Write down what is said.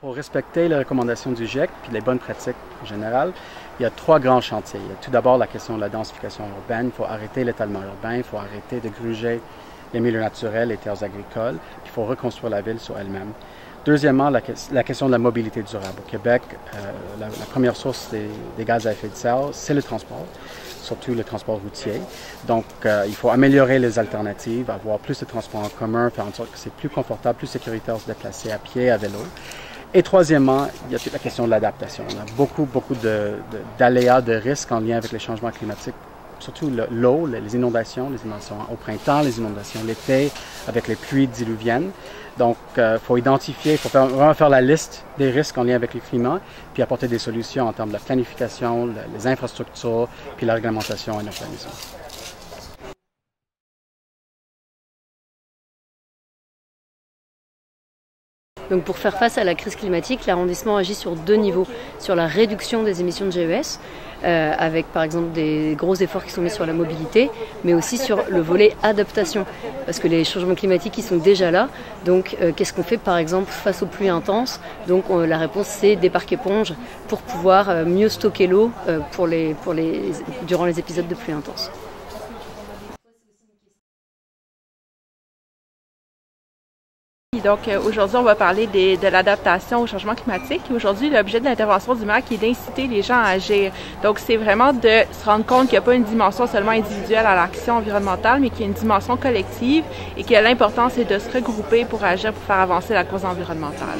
Pour respecter les recommandations du GIEC et les bonnes pratiques en général, il y a 3 grands chantiers. Il y a tout d'abord la question de la densification urbaine. Il faut arrêter l'étalement urbain, il faut arrêter de gruger les milieux naturels, les terres agricoles. Il faut reconstruire la ville sur elle-même. Deuxièmement, la question de la mobilité durable. Au Québec, la première source des gaz à effet de serre, c'est le transport, surtout le transport routier. Donc, il faut améliorer les alternatives, avoir plus de transports en commun, faire en sorte que c'est plus confortable, plus sécuritaire de se déplacer à pied, à vélo. Et troisièmement, il y a toute la question de l'adaptation. On a beaucoup d'aléas, de risques en lien avec les changements climatiques, surtout l'eau, les inondations au printemps, les inondations l'été, avec les pluies diluviennes. Donc, il faut identifier, il faut vraiment faire la liste des risques en lien avec le climat, puis apporter des solutions en termes de la planification, les infrastructures, puis la réglementation et l'urbanisme. Donc pour faire face à la crise climatique, l'arrondissement agit sur 2 niveaux. Sur la réduction des émissions de GES, avec par exemple des gros efforts qui sont mis sur la mobilité, mais aussi sur le volet adaptation. Parce que les changements climatiques ils sont déjà là, donc qu'est-ce qu'on fait par exemple face aux pluies intenses? Donc la réponse c'est des parcs éponges pour pouvoir mieux stocker l'eau durant les épisodes de pluie intenses. Donc aujourd'hui, on va parler de l'adaptation au changement climatique. Aujourd'hui, l'objet de l'intervention du MAC est d'inciter les gens à agir. Donc c'est vraiment de se rendre compte qu'il n'y a pas une dimension seulement individuelle à l'action environnementale, mais qu'il y a une dimension collective et que l'important c'est de se regrouper pour agir, pour faire avancer la cause environnementale.